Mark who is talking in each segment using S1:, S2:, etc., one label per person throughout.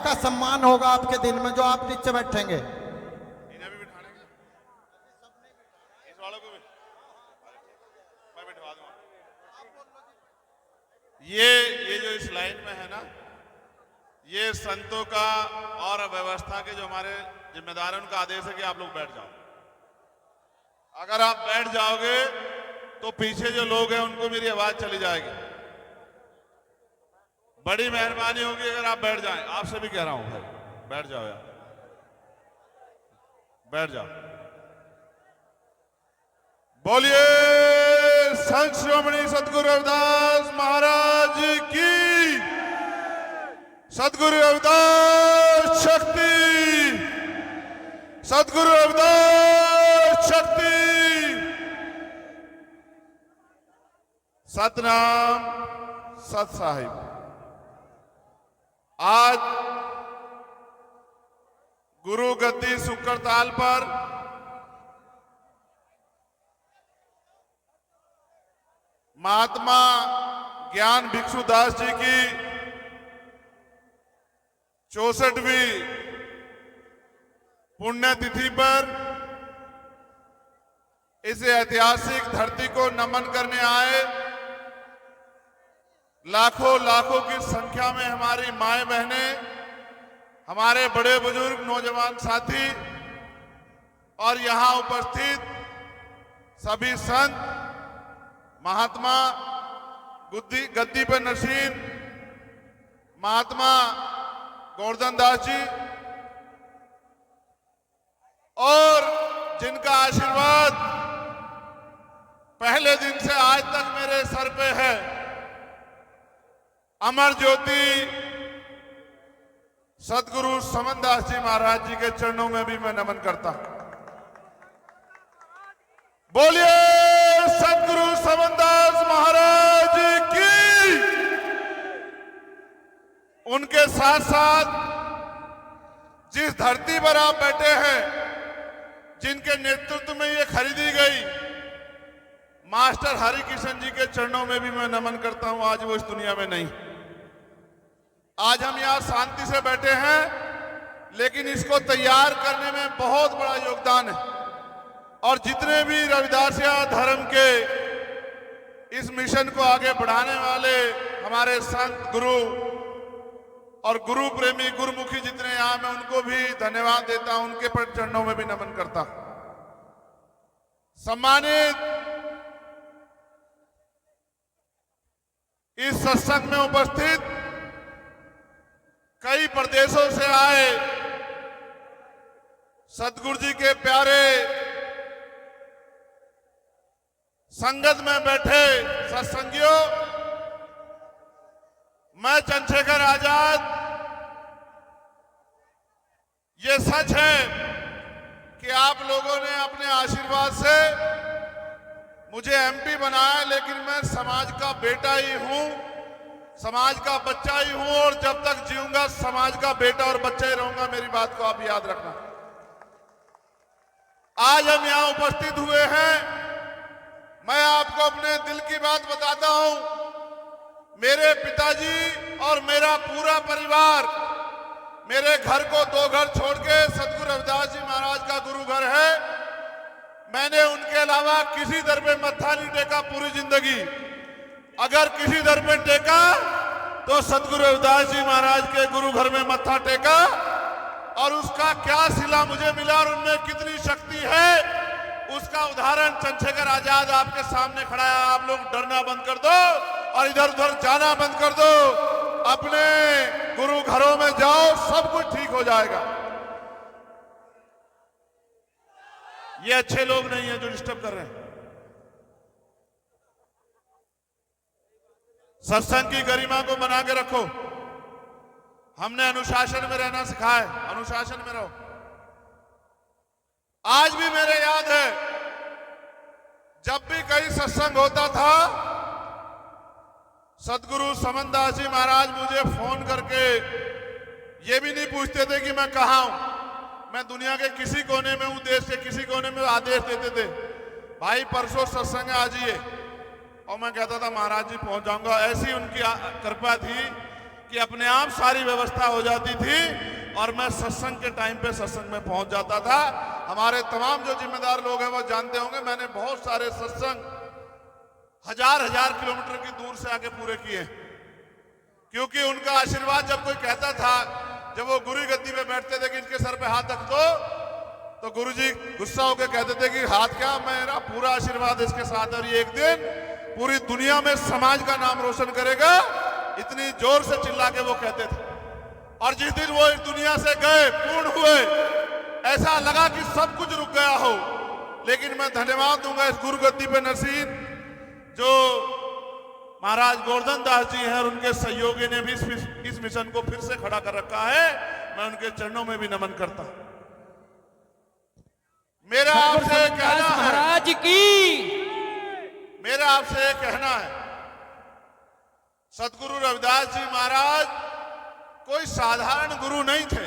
S1: का सम्मान होगा आपके दिन में जो आप नीचे बैठेंगे।
S2: इन्हें भी बिठाने के, इस वालों को भी मैं बिठवा दूंगा। ये जो इस लाइन में है ना, ये संतों का और व्यवस्था के जो हमारे जिम्मेदार हैं उनका आदेश है कि आप लोग बैठ जाओ। अगर आप बैठ जाओगे तो पीछे जो लोग हैं उनको मेरी आवाज चली जाएगी। बड़ी मेहरबानी होगी अगर आप बैठ जाएं। आपसे भी कह रहा हूं भाई, बैठ जाओ यार, बैठ जाओ। बोलिए संत श्रोमणी सतगुरु रविदास महाराज की, सतगुरु रविदास शक्ति, सतगुरु रविदास शक्ति। सतनाम सत साहिब। आज गुरु गद्दी सुकरताल पर महात्मा ज्ञान भिक्षुदास जी की 64वीं पुण्यतिथि पर इस ऐतिहासिक धरती को नमन करने आए लाखों लाखों की संख्या में हमारी माएं बहनें, हमारे बड़े बुजुर्ग, नौजवान साथी और यहां उपस्थित सभी संत, महात्मा गद्दी पर नशीन महात्मा गोवर्धन दास जी और जिनका आशीर्वाद पहले दिन से आज तक मेरे सर पे है, अमर ज्योति सतगुरु समनदास जी महाराज जी के चरणों में भी मैं नमन करता हूं। बोलिए सतगुरु समनदास महाराज की। उनके साथ साथ जिस धरती पर आप बैठे हैं, जिनके नेतृत्व में ये खरीदी गई, मास्टर हरिकिशन जी के चरणों में भी मैं नमन करता हूं। आज वो इस दुनिया में नहीं। आज हम यहां शांति से बैठे हैं, लेकिन इसको तैयार करने में बहुत बड़ा योगदान है। और जितने भी रविदासिया धर्म के इस मिशन को आगे बढ़ाने वाले हमारे संत, गुरु और गुरु प्रेमी, गुरुमुखी जितने यहां, मैं उनको भी धन्यवाद देता हूं, उनके पर चरणों में भी नमन करता हूं। सम्मानित इस सत्संग में उपस्थित कई प्रदेशों से आए सतगुरु जी के प्यारे, संगत में बैठे सत्संगियों, मैं चंद्रशेखर आजाद, ये सच है कि आप लोगों ने अपने आशीर्वाद से मुझे एमपी बनाया, लेकिन मैं समाज का बेटा ही हूं, समाज का बच्चा ही हूं और जब तक जीऊंगा समाज का बेटा और बच्चा ही रहूंगा। मेरी बात को आप याद रखना। आज हम यहां उपस्थित हुए हैं, मैं आपको अपने दिल की बात बताता हूं। मेरे पिताजी और मेरा पूरा परिवार मेरे घर को 2 घर छोड़ के सतगुरु रविदास जी महाराज का गुरु घर है। मैंने उनके अलावा किसी दर पे मत्था नहीं टेका पूरी जिंदगी। अगर किसी दर पे टेका तो सतगुरु रविदास जी महाराज के गुरु घर में मत्था टेका, और उसका क्या सिला मुझे मिला और उनमें कितनी शक्ति है, उसका उदाहरण चंद्रशेखर आजाद आपके सामने खड़ा है। आप लोग डरना बंद कर दो और इधर उधर जाना बंद कर दो, अपने गुरु घरों में जाओ, सब कुछ ठीक हो जाएगा। ये अच्छे लोग नहीं है जो डिस्टर्ब कर रहे हैं। सत्संग की गरिमा को बना के रखो। हमने अनुशासन में रहना सिखाया है, अनुशासन में रहो। आज भी मेरे याद है, जब भी कहीं सत्संग होता था, सतगुरु समनदास जी महाराज मुझे फोन करके ये भी नहीं पूछते थे कि मैं कहाँ हूं। मैं दुनिया के किसी कोने में हूं, देश के किसी कोने में, आदेश देते थे, भाई परसों सत्संग आ जाइए। और मैं कहता था महाराज जी पहुंच जाऊंगा। ऐसी उनकी कृपा थी कि अपने आप सारी व्यवस्था हो जाती थी और मैं सत्संग के टाइम पे सत्संग में पहुंच जाता था। हमारे तमाम जो जिम्मेदार लोग हैं वो जानते होंगे, मैंने बहुत सारे सत्संग हजार किलोमीटर की दूर से आके पूरे किए, क्योंकि उनका आशीर्वाद जब कोई कहता था, जब वो गुरु गद्दी पे बैठते थे कि इनके सर पे हाथ रख दो, तो गुरुजी गुस्सा होकर कहते थे कि हाथ क्या, मेरा पूरा आशीर्वाद इसके साथ है और ये एक दिन पूरी दुनिया में समाज का नाम रोशन करेगा। इतनी जोर से चिल्ला के वो कहते थे। और जिस दिन वो इस दुनिया से गए, पूर्ण हुए, ऐसा लगा कि सब कुछ रुक गया हो। लेकिन मैं धन्यवाद दूंगा इस गुरु गद्दी पे नसीब जो महाराज गोवर्धन दास जी हैं और उनके सहयोगी ने भी इस मिशन को फिर से खड़ा कर रखा है। मैं उनके चरणों में भी नमन करता हूं। मेरा आपसे कहना है,
S3: महाराज की
S2: मेरा आपसे कहना है, सतगुरु रविदास जी महाराज कोई साधारण गुरु नहीं थे।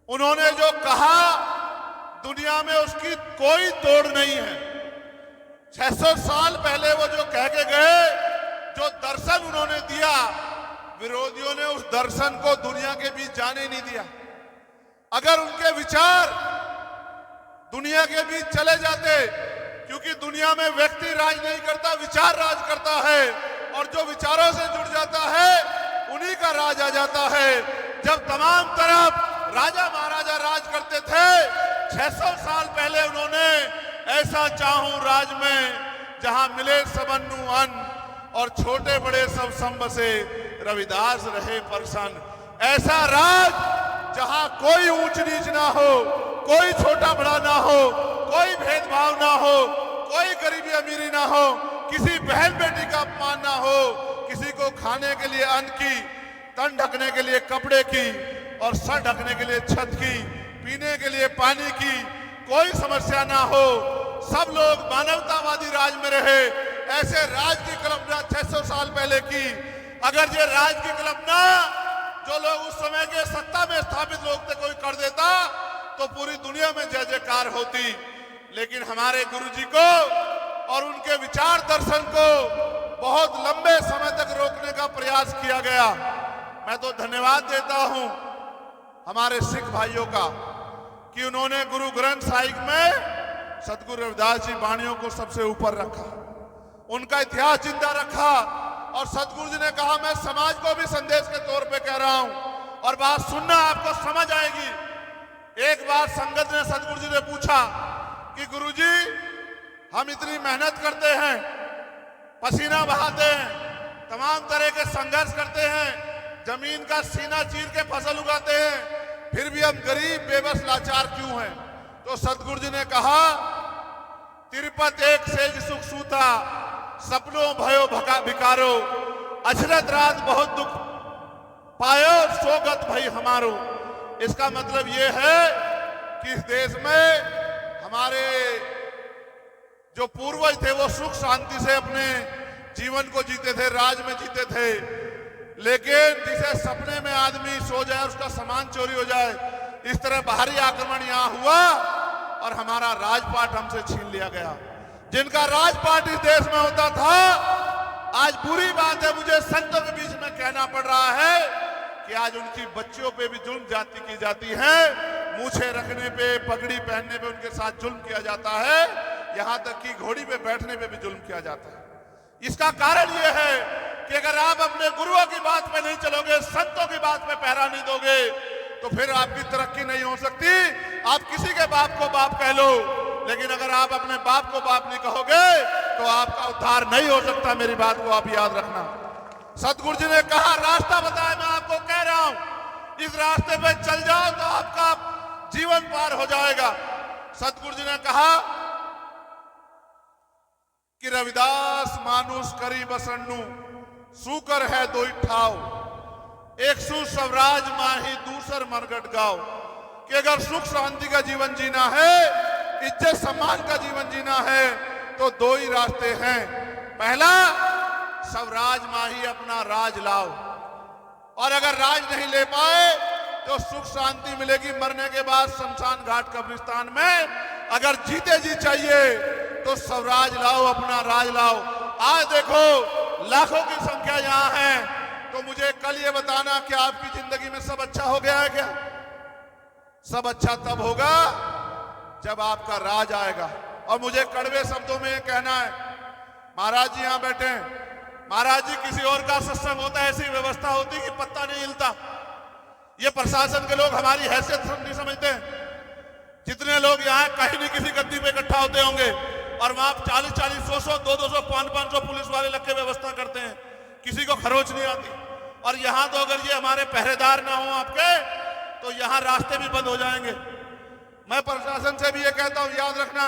S2: उन्होंने जो कहा दुनिया में उसकी कोई तोड़ नहीं है। 600 साल पहले वो जो कह के गए, जो दर्शन उन्होंने दिया, विरोधियों ने उस दर्शन को दुनिया के बीच जाने नहीं दिया। अगर उनके विचार दुनिया के बीच चले जाते, क्योंकि दुनिया में व्यक्ति राज नहीं करता, विचार राज करता है, और जो विचारों से जुड़ जाता है उन्हीं का राज आ जाता है। जब तमाम तरफ राजा महाराजा राज करते थे, 600 साल पहले उन्होंने ऐसा चाहूं राज में जहां मिले सबन्नु अन्न और छोटे बड़े सब संबसे, रविदास रहे प्रसन्न। ऐसा राज जहां कोई ऊंच नीच ना हो, कोई छोटा बड़ा ना हो, कोई भेदभाव ना हो, कोई गरीबी अमीरी ना हो, किसी बहन बेटी का अपमान ना हो, किसी को खाने के लिए अन्न की, तन ढकने के लिए कपड़े की और सर ढकने के लिए छत की, पीने के लिए पानी की कोई समस्या ना हो। सब लोग मानवतावादी राज में रहे। ऐसे राज की कल्पना 600 साल पहले की। अगर ये राज की कल्पना जो लोग उस समय के सत्ता में स्थापित लोग थे कोई कर देता तो पूरी दुनिया में जय जयकार होती। लेकिन हमारे गुरुजी को और उनके विचार दर्शन को बहुत लंबे समय तक रोकने का प्रयास किया गया। मैं तो धन्यवाद देता हूं हमारे सिख भाइयों का कि उन्होंने गुरु ग्रंथ साहिब में सतगुरु रविदास जी वाणियों को सबसे ऊपर रखा, उनका इतिहास जिंदा रखा। और सतगुरु जी ने कहा, मैं समाज को भी संदेश के तौर पे कह रहा हूं और बात सुनना, आपको समझ आएगी। एक बार संगत ने सतगुरु जी ने पूछा कि गुरुजी हम इतनी मेहनत करते हैं, पसीना बहाते हैं, तमाम तरह के संघर्ष करते हैं, जमीन का सीना चीर के फसल उगाते हैं, फिर भी हम गरीब बेबस लाचार क्यों हैं? तो सतगुरु जी ने कहा, तिरुपत एक सेज सुख सूता, सपनों भयो भिकारो, अचरत रात बहुत दुख पायो, सोगत भई हमारो। इसका मतलब यह है कि इस देश में हमारे जो पूर्वज थे वो सुख शांति से अपने जीवन को जीते थे, राज में जीते थे। लेकिन जिसे सपने में आदमी सो जाए, उसका सामान चोरी हो जाए, इस तरह बाहरी आक्रमण यहां हुआ और हमारा राजपाट हमसे छीन लिया गया। जिनका राजपाट इस देश में होता था, आज बुरी बात है, मुझे संतों के बीच में कहना पड़ रहा है कि आज उनकी बच्चियों पे भी जुल्म जाति की जाती है, मूछे रखने पे, पगड़ी पहनने पे उनके साथ जुल्म किया जाता है, यहां तक कि घोड़ी पे बैठने पे भी जुल्म किया जाता है। इसका कारण यह है कि अगर आप अपने गुरुओं की बात पे नहीं चलोगे, संतों की बात पे पहरा नहीं दोगे, तो फिर आपकी तरक्की नहीं हो सकती। आप किसी के बाप को बाप कह लो, लेकिन अगर आप अपने बाप को बाप नहीं कहोगे तो आपका उद्धार नहीं हो सकता। मेरी बात को आप याद रखना। सतगुरु जी ने कहा, रास्ता बताया, मैं आपको कह रहा हूं, इस रास्ते पे चल जाओ तो आपका जीवन पार हो जाएगा। सतगुरु जी ने कहा कि रविदास मानुष करी बसन्नु, सूकर है दो ठाव, एक सु स्वराज माही दूसर मरगट गाओ। कि अगर सुख शांति का जीवन जीना है, इज्जत सम्मान का जीवन जीना है, तो दो ही रास्ते हैं। पहला, स्वराज माही अपना राज लाओ, और अगर राज नहीं ले पाए तो सुख शांति मिलेगी मरने के बाद शमशान घाट कब्रिस्तान में। अगर जीते जी चाहिए तो स्वराज लाओ, अपना राज लाओ। आज देखो लाखों की संख्या यहाँ है, तो मुझे कल ये बताना कि आपकी जिंदगी में सब अच्छा हो गया है क्या? सब अच्छा तब होगा जब आपका राज आएगा। और मुझे कड़वे शब्दों में ये कहना है, महाराज जी यहां बैठे हैं, महाराज जी किसी और का सत्संग होता है, ऐसी व्यवस्था होती कि पत्ता नहीं हिलता। ये प्रशासन के लोग हमारी हैसियत नहीं समझते हैं। जितने लोग यहाँ कहीं नहीं किसी गद्दी पे इकट्ठा होते होंगे और वहां 40-40, 100-100, 200-200, 500-500 पुलिस वाले लग के व्यवस्था करते हैं, किसी को खरोच नहीं आती। और यहाँ तो अगर ये हमारे पहरेदार ना हो आपके, तो यहाँ रास्ते भी बंद हो जाएंगे। मैं प्रशासन से भी ये कहता हूं, याद रखना,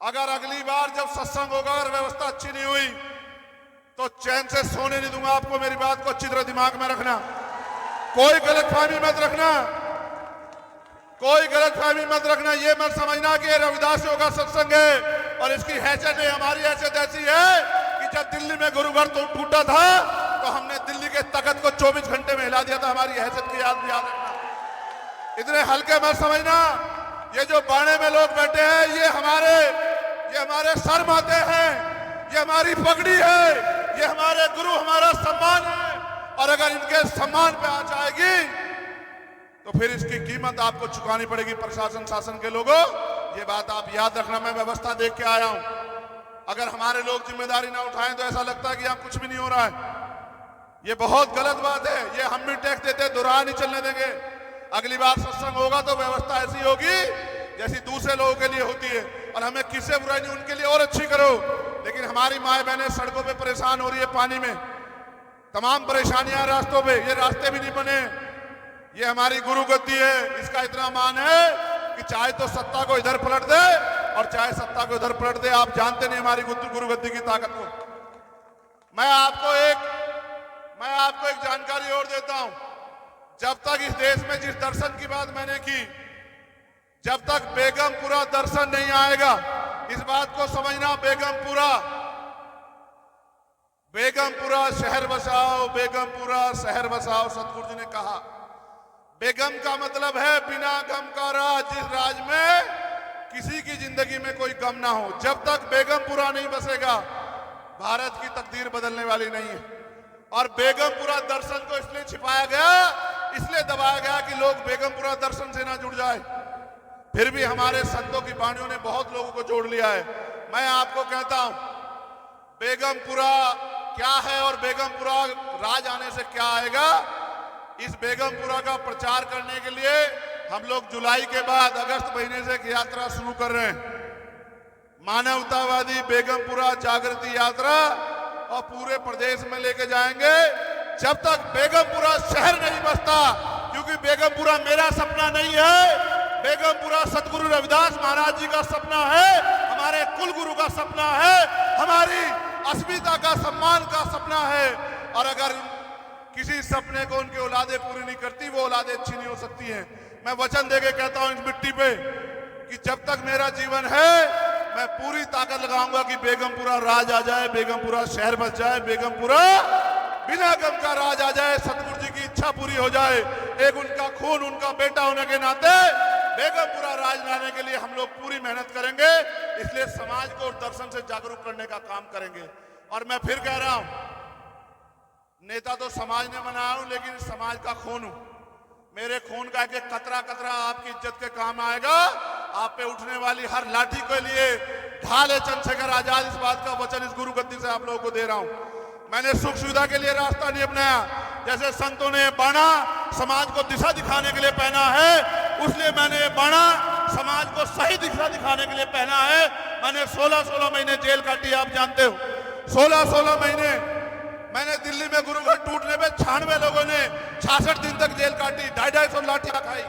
S2: अगर अगली बार जब सत्संग होगा और व्यवस्था अच्छी नहीं हुई तो चैन से सोने नहीं दूंगा आपको। मेरी बात को अच्छी तरह दिमाग में रखना, कोई गलतफहमी मत रखना, कोई गलतफहमी मत रखना। ये मत समझना कि ये रविदासियों का सत्संग है और इसकी हैसियत नहीं। हमारी हैसियत ऐसी है कि जब दिल्ली में गुरु घर तो टूटा था तो हमने दिल्ली के तख्त को 24 घंटे में हिला दिया था। हमारी हैसियत की याद रखना, इतने हल्के मत समझना। ये जो बाणे में लोग बैठे हैं, ये हमारे सर माते हैं, ये हमारी पगड़ी है, ये हमारे गुरु, हमारा सम्मान है। और अगर इनके सम्मान पे आ जाएगी तो फिर इसकी कीमत आपको चुकानी पड़ेगी। प्रशासन शासन के लोगों, ये बात आप याद रखना। मैं व्यवस्था देख के आया हूं, अगर हमारे लोग जिम्मेदारी ना उठाएं तो ऐसा लगता है कि यहां कुछ भी नहीं हो रहा है। ये बहुत गलत बात है। ये हम भी टैक्स देते, दोहरा नहीं चलने देंगे। अगली बार सत्संग होगा तो व्यवस्था ऐसी होगी जैसी दूसरे लोगों के लिए होती है। और हमें किससे बुराई नहीं, उनके लिए और अच्छी करो। लेकिन हमारी माए बहनें सड़कों पे परेशान हो रही है, पानी में तमाम परेशानियां, रास्तों पे ये रास्ते भी नहीं बने। ये हमारी गुरु गद्दी है, इसका इतना मान है कि चाहे तो सत्ता को इधर पलट दे और चाहे सत्ता को इधर पलट दे। आप जानते नहीं हमारी गुरु गद्दी की ताकत को। मैं आपको एक जानकारी और देता हूं। जब तक इस देश में जिस दर्शन की बात मैंने की, जब तक बेगमपुरा दर्शन नहीं आएगा, इस बात को समझना, बेगमपुरा शहर बसाओ, बेगमपुरा शहर बसाओ। सतगुरु जी ने कहा, बेगम का मतलब है बिना गम का राज, जिस राज में किसी की जिंदगी में कोई गम ना हो। जब तक बेगमपुरा नहीं बसेगा, भारत की तकदीर बदलने वाली नहीं है। और बेगमपुरा दर्शन को इसलिए छिपाया गया, इसलिए दबाया गया कि लोग बेगमपुरा दर्शन से ना जुड़ जाए। फिर भी हमारे संतों की वाणियों ने बहुत लोगों को जोड़ लिया है। मैं आपको कहता हूं, बेगमपुरा क्या है और बेगमपुरा राज आने से क्या आएगा, इस बेगमपुरा का प्रचार करने के लिए हम लोग जुलाई के बाद अगस्त महीने से एक यात्रा शुरू कर रहे हैं, मानवतावादी बेगमपुरा जागृति यात्रा, और पूरे प्रदेश में लेके जाएंगे जब तक बेगमपुरा शहर नहीं बसता। क्योंकि बेगमपुरा मेरा सपना नहीं है, बेगमपुरा सतगुरु रविदास महाराज जी का सपना है, हमारे कुल गुरु का सपना है, हमारी अस्मिता का, सम्मान का सपना है। और अगर किसी सपने को उनकी औलादें पूरी नहीं करती, वो औलादें अच्छी नहीं हो सकती हैं। मैं वचन देके कहता हूं इस मिट्टी पे कि जब तक मेरा जीवन है मैं पूरी ताकत लगाऊंगा कि बेगमपुरा राज आ जाए, बेगमपुरा शहर बस जाए, बेगमपुरा बिना गम का राज आ जाए, सतगुरु जी की इच्छा पूरी हो जाए। एक उनका खून, उनका बेटा होने के नाते बेगमपुरा राज लाने के लिए हम लोग पूरी मेहनत करेंगे। इसलिए समाज को दर्शन से जागरूक करने का काम करेंगे। और मैं फिर कह रहा हूं, नेता तो समाज ने बनाया हूं, लेकिन समाज का खून हूं। मेरे खून का एक कतरा कतरा आपकी इज्जत के काम आएगा। आप पे उठने वाली हर लाठी के लिए ढाल है चंद्रशेखर आजाद। इस बात का वचन इस गुरु गद्दी से आप लोगों को दे रहा हूं। मैंने सुख सुविधा के लिए रास्ता नहीं अपनाया। जैसे संतों ने बाणा समाज को दिशा दिखाने के लिए पहना है, उसलिए मैंने बाणा समाज को सही दिशा दिखाने के लिए पहना है। मैंने 16-16 महीने जेल काटी, आप जानते हो। 16-16 महीने मैंने दिल्ली में गुरु घर टूटने में 96 लोगों ने 66 दिन तक जेल काटी, 250 लाठियां खाई।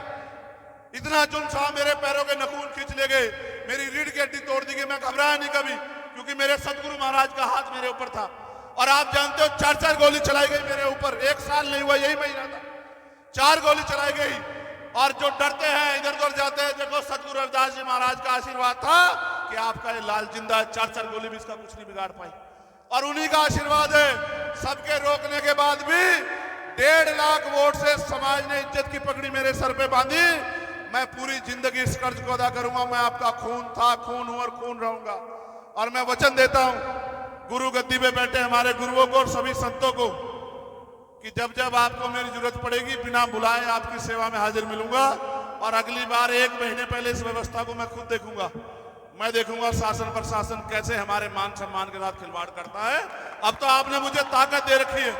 S2: इतना जुल्म सहा, मेरे पैरों के नखून खींच ले गए, मेरी रीढ़ की हड्डी तोड़ दी गई। मैं घबराया नहीं कभी, क्योंकि मेरे सतगुरु महाराज का हाथ मेरे ऊपर था। और आप जानते हो 4-4 गोली चलाई गई मेरे ऊपर। 1 साल नहीं हुआ, यही महीना था, 4 गोली चलाई गई। और जो डरते हैं, इधर उधर जाते हैं, देखो सतगुरु रविदास जी महाराज का आशीर्वाद था कि आपका ये लाल जिंदा है। 4-4 गोली भी इसका कुछ नहीं बिगाड़ पाई। और उन्हीं का आशीर्वाद है। सबके रोकने के बाद भी 1.5 लाख वोट से समाज ने इज्जत की पगड़ी मेरे सर पे बांधी। मैं पूरी जिंदगी इस कर्ज को अदा करूंगा। मैं आपका खून था, खून हूं और खून रहूंगा। और मैं वचन देता हूं गुरु गद्दी पे बैठे हमारे गुरुओं को और सभी संतों को कि जब जब आपको मेरी जरूरत पड़ेगी बिना बुलाए आपकी सेवा में हाजिर मिलूंगा। और अगली बार 1 महीने पहले इस व्यवस्था को मैं खुद देखूंगा। मैं देखूंगा शासन प्रशासन कैसे हमारे मान सम्मान के साथ खिलवाड़ करता है। अब तो आपने मुझे ताकत दे रखी है,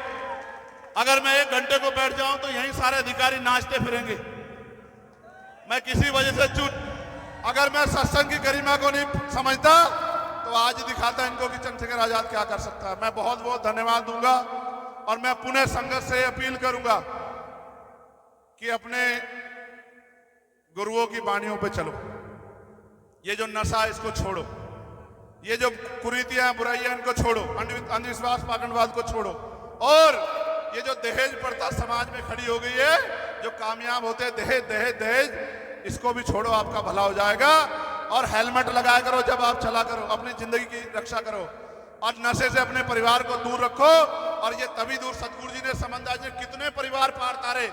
S2: अगर मैं 1 घंटे को बैठ जाऊं तो यहीं सारे अधिकारी नाचते फिरेंगे। मैं किसी वजह से अगर मैं सत्संग की गरिमा को नहीं समझता तो आज ही दिखाता इनको कि चंद्रशेखर आजाद क्या कर सकता है। मैं बहुत बहुत धन्यवाद दूंगा और मैं पुनः संगत से अपील करूंगा कि अपने गुरुओं की वाणियों पे चलो। ये जो नशा इसको छोड़ो, ये जो कुरीतियां बुराइयां इनको छोड़ो, अंधविश्वास पाखंडवाद को छोड़ो। और ये जो दहेज प्रथा समाज में खड़ी हो गई है, जो कामयाब होते हैं दहेज दहेज दहेज, इसको भी छोड़ो, आपका भला हो जाएगा। और हेलमेट लगाया करो जब आप चला करो, अपनी जिंदगी की रक्षा करो और नशे से अपने परिवार को दूर रखो। और ये तभी दूर, सतगुरु जी ने समंदा जी ने कितने परिवार पार तारे,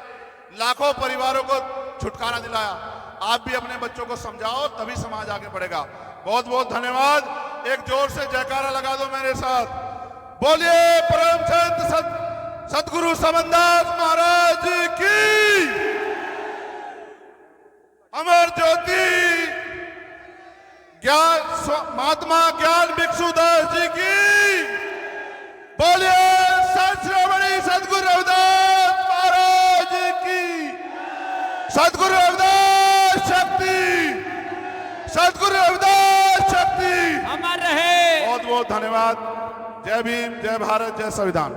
S2: लाखों परिवारों को छुटकारा दिलाया। आप भी अपने बच्चों को समझाओ, तभी समाज आगे बढ़ेगा। बहुत बहुत धन्यवाद। एक जोर से जयकारा लगा दो मेरे साथ। बोलिए परम संत सतगुरु समनदास महाराज की, अमर ज्योति महात्मा ज्ञान भिक्षुदास जी की। बोलिए संत श्रोमणी सतगुरु रविदास महाराज की। सतगुरु रविदास शक्ति, सतगुरु रविदास शक्ति।
S3: अमर रहे।
S2: बहुत बहुत धन्यवाद। जय भीम, जय भारत, जय संविधान।